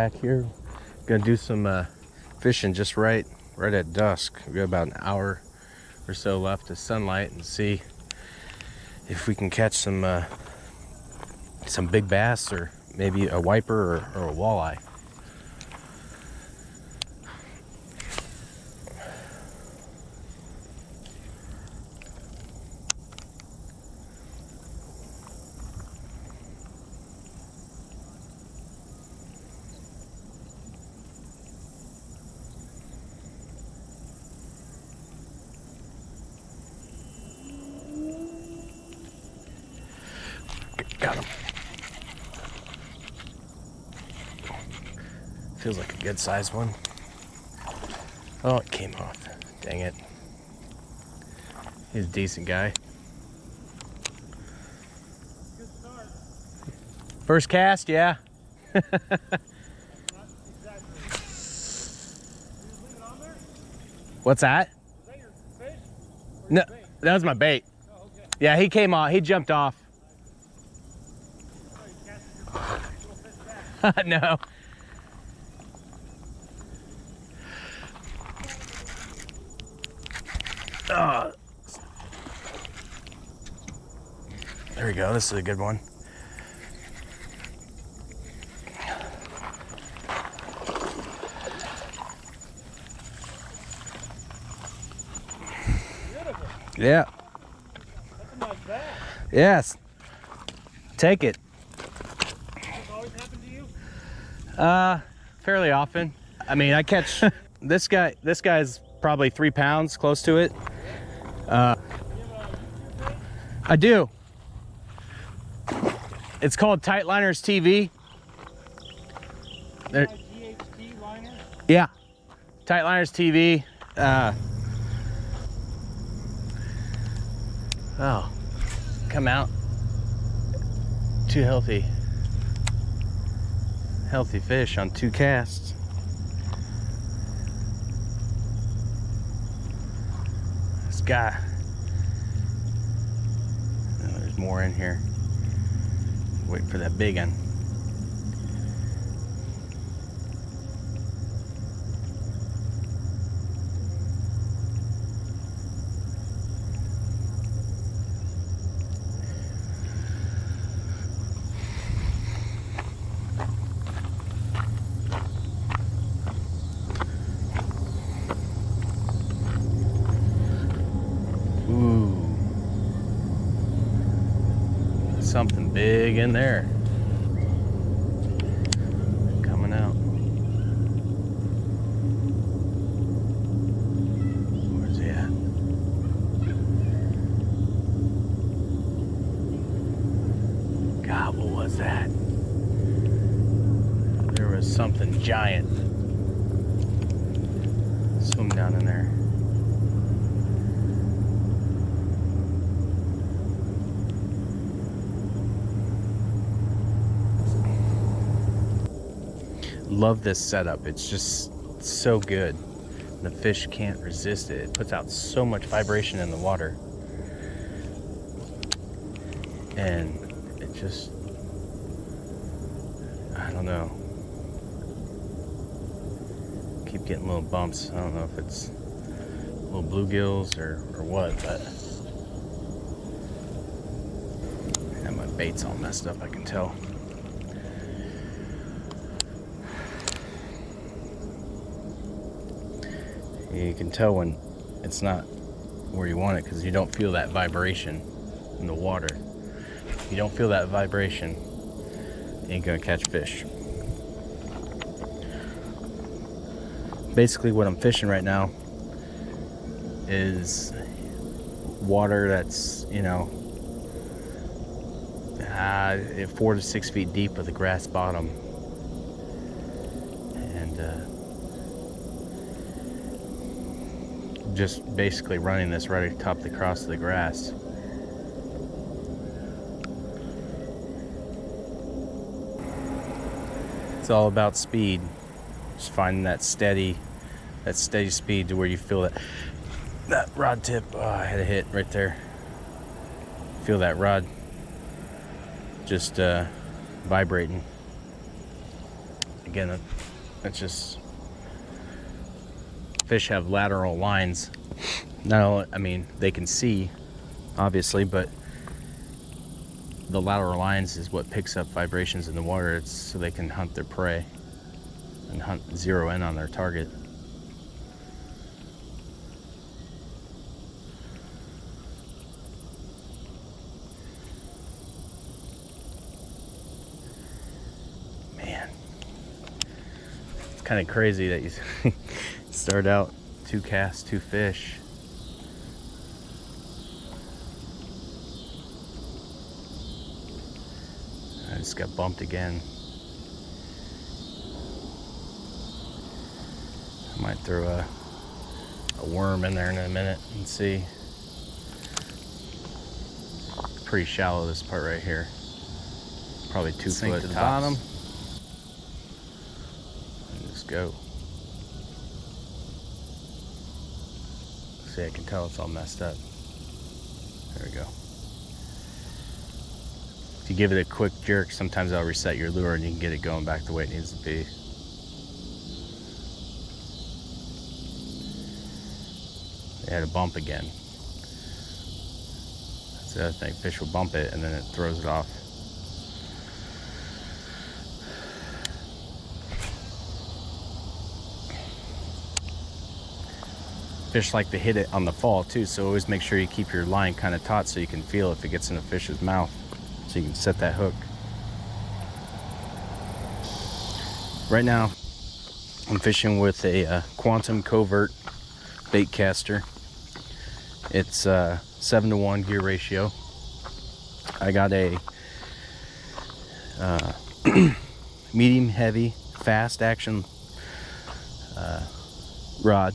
back here. Gonna do some fishing just right at dusk. We got about an hour or so left of sunlight, and see if we can catch some big bass, or maybe a wiper or a walleye. Got him. Feels like a good sized one. Oh, it came off. Dang it. He's a decent guy. Good start. First cast, yeah. Not exaggerating. Did you leave it on there? What's that? Is that your fish? Or No, your bait? that was my bait. Oh, okay. Yeah, he came off. He jumped off. Oh, you casted your little fish back. No. Oh. There we go. This is a good one. Beautiful. Yeah. That's a nice bass. Yes. Take it. Does this always happen to you? Fairly often. I mean, I catch this guy. This guy's probably 3 pounds, close to it. Do you have a YouTube page? I do. It's called Tight Liners TV. There, GHT liner? yeah, Tight Liners TV. Oh, come out. Too healthy. Healthy fish on 2 casts. This guy. Oh, there's more in here. Wait for that big one. Something big in there. Coming out. Where's he at? God, what was that? There was something giant. Swim down in there. Love this setup. It's just so good. The fish can't resist it. It puts out so much vibration in the water. And it just, I don't know. Keep getting little bumps. I don't know if it's little bluegills or what, but and my bait's all messed up, I can tell. You can tell when it's not where you want it because you don't feel that vibration in the water. You don't feel that vibration, you ain't gonna catch fish. Basically what I'm fishing right now is water that's, you know, 4 to 6 feet deep with a grass bottom. And just basically running this right atop the cross of the grass. It's all about speed. Just finding that steady speed to where you feel that rod tip. Oh, I had a hit right there. Feel that rod just vibrating. again, it's just fish have lateral lines. Now, I mean, they can see, obviously, but the lateral lines is what picks up vibrations in the water. It's so they can hunt their prey and zero in on their target. Man, it's kind of crazy that you start out 2 casts, 2 fish. I just got bumped again. I might throw a worm in there in a minute and see. It's pretty shallow, this part right here. Probably 2 foot to the bottom. And just go. See, I can tell it's all messed up. There we go. If you give it a quick jerk, sometimes I'll reset your lure and you can get it going back the way it needs to be. They had a bump again. That's the other thing. Fish will bump it and then it throws it off. Fish like to hit it on the fall too, so always make sure you keep your line kind of taut so you can feel if it gets in a fish's mouth, so you can set that hook. Right now, I'm fishing with a Quantum Covert bait caster. It's 7-to-1 gear ratio. I got a medium heavy fast action rod.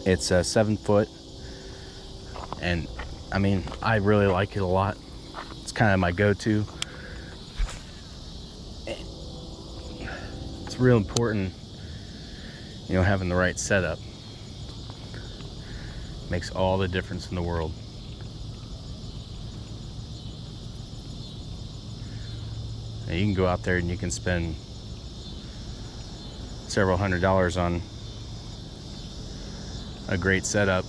It's 7 foot, and I mean, I really like it a lot. It's kind of my go-to. It's real important, you know, having the right setup. Makes all the difference in the world. And you can go out there and you can spend several $100s on a great setup,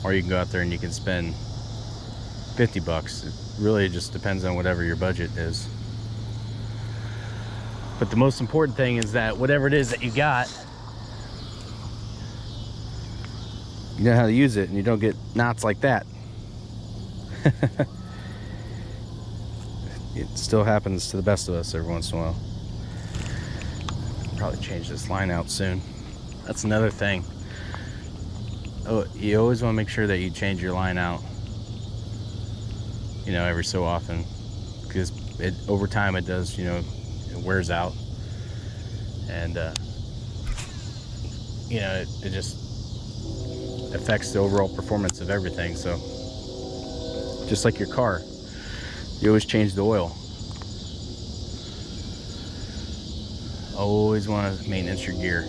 or you can go out there and you can spend $50. It really just depends on whatever your budget is. But the most important thing is that whatever it is that you got, you know how to use it and you don't get knots like that. It still happens to the best of us every once in a while. Probably change this line out soon. That's another thing. Oh, you always want to make sure that you change your line out, you know, every so often, because over time it does, you know, it wears out, and you know, it just affects the overall performance of everything. So just like your car, you always change the oil. Always want to maintenance your gear.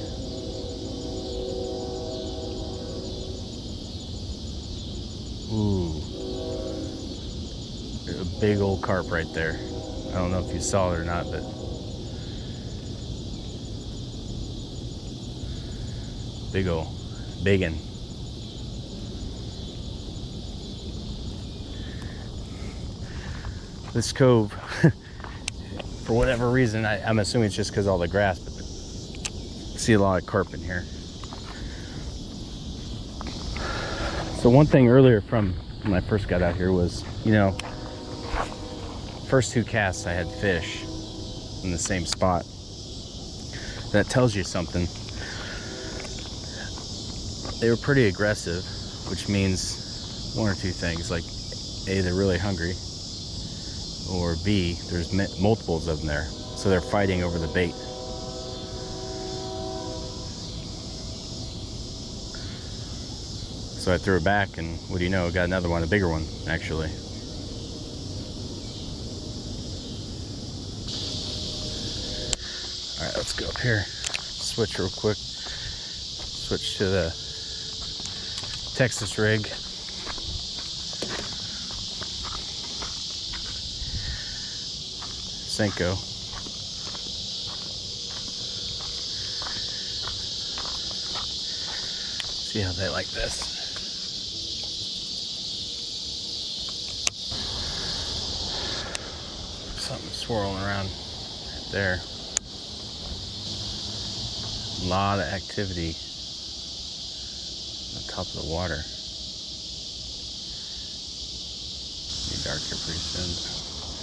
Ooh, there's a big old carp right there. I don't know if you saw it or not, but big ol' biggin. This cove, for whatever reason, I'm assuming it's just because all the grass, but I see a lot of carp in here. So one thing earlier from when I first got out here was, you know, first 2 casts I had fish in the same spot. That tells you something. They were pretty aggressive, which means one or two things, like A, they're really hungry, or B, there's multiples of them there, so they're fighting over the bait. So I threw it back, and what do you know, got another one, a bigger one, actually. All right, let's go up here, switch real quick, switch to the Texas rig. Senko. See how they like this. Something swirling around right there. A lot of activity on top of the water. Be darker pretty soon.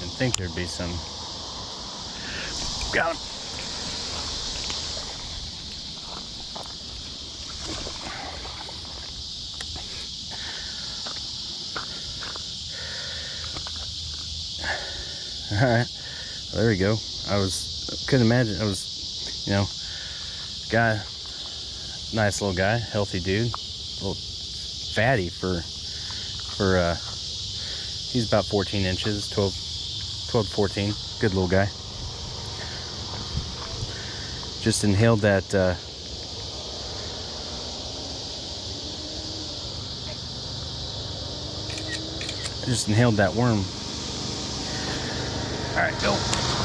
I think there'd be some. Got him. All right, well, there we go. Couldn't imagine. I was, you know, guy, nice little guy, healthy dude, a little fatty for he's about 14 inches, 12 to 14, good little guy. Just inhaled that worm. All right, go.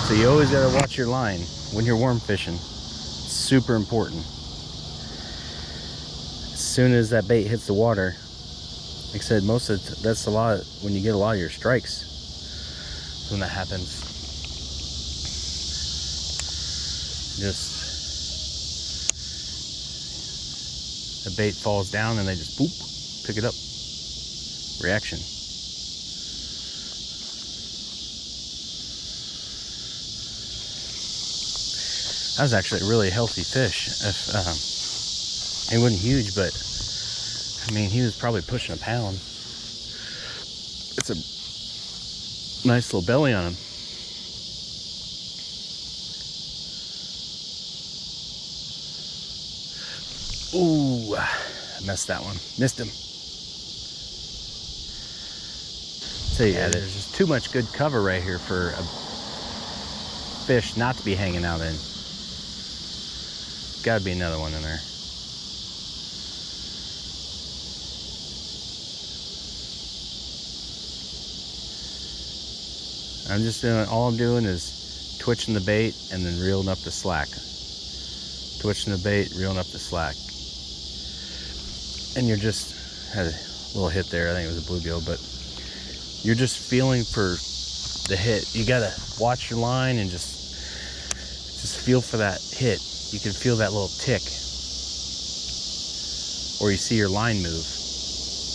So you always gotta watch your line when you're worm fishing. It's super important. As soon as that bait hits the water, like I said, that's a lot when you get a lot of your strikes when that happens. Just the bait falls down and they just boop, pick it up. Reaction. That was actually a really healthy fish. He wasn't huge, but I mean, he was probably pushing a pound. It's a nice little belly on him. Ooh, I messed that one. Missed him. So yeah, there's just too much good cover right here for a fish not to be hanging out in. Gotta be another one in there. All I'm doing is twitching the bait and then reeling up the slack. Twitching the bait, reeling up the slack. And you're just, had a little hit there, I think it was a bluegill, but you're just feeling for the hit. You gotta watch your line and just feel for that hit. You can feel that little tick, or you see your line move.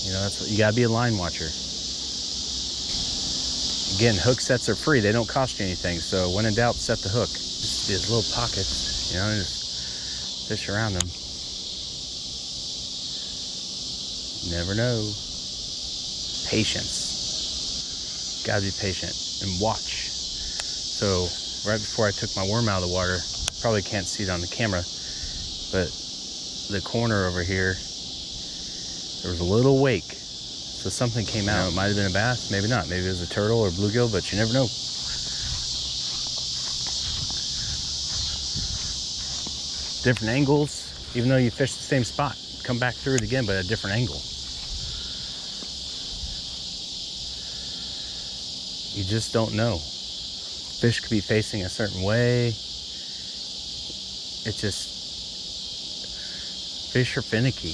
You know, that's what you gotta be a line watcher. Again, hook sets are free; they don't cost you anything. So when in doubt, set the hook. Just these little pockets, you know, and just fish around them. Never know. Patience. Gotta be patient and watch. So right before I took my worm out of the water. Probably can't see it on the camera, but the corner over here, there was a little wake, so something came out. It might have been a bass, maybe not. Maybe it was a turtle or bluegill, but you never know. Different angles, even though you fish the same spot, come back through it again, but a different angle. You just don't know. Fish could be facing a certain way. It's just, fish are finicky.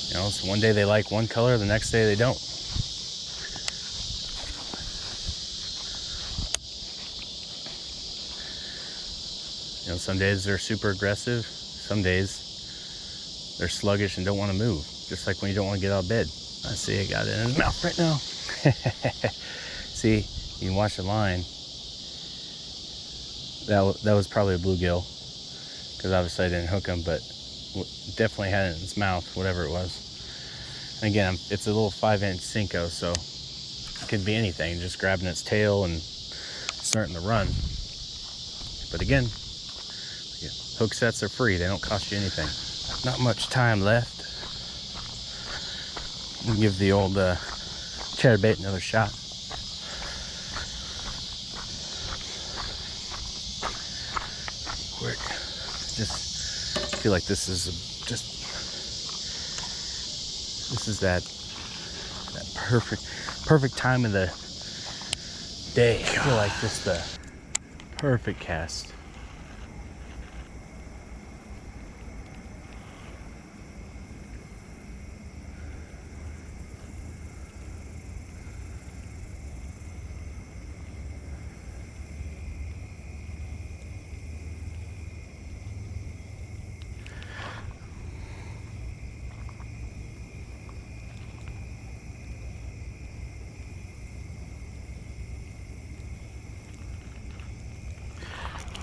You know, so one day they like one color, the next day they don't. You know, some days they're super aggressive. Some days they're sluggish and don't want to move. Just like when you don't want to get out of bed. I see it got it in his mouth right now. See, you can watch the line. That was probably a bluegill. Because obviously I didn't hook him, but definitely had it in its mouth, whatever it was. And again, it's a little 5-inch Senko, so it could be anything, just grabbing its tail and starting to run. But again, hook sets are free, they don't cost you anything. Not much time left. I'll give the old chatterbait another shot. Quick. Just feel like this is that perfect time of the day. I feel like just Perfect cast.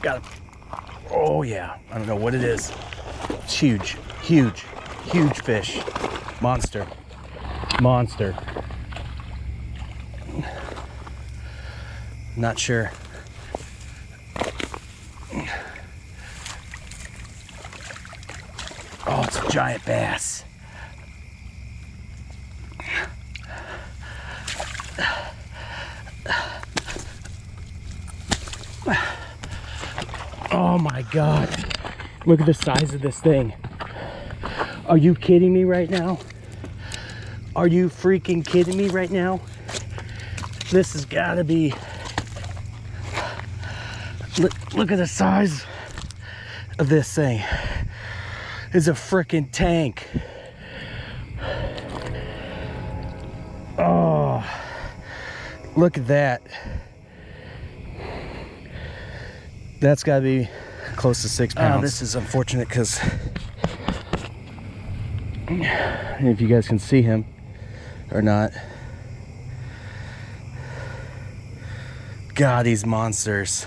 Got it. Oh yeah, I don't know what it is. It's huge, huge, huge fish. Monster, monster. Not sure. Oh, it's a giant bass. Oh my God. Look at the size of this thing. Are you kidding me right now? Are you freaking kidding me right now? This has got to be... Look at the size of this thing. It's a freaking tank. Oh, look at that. That's got to be close to 6 pounds. Oh, this is unfortunate because if you guys can see him or not. God, these monsters.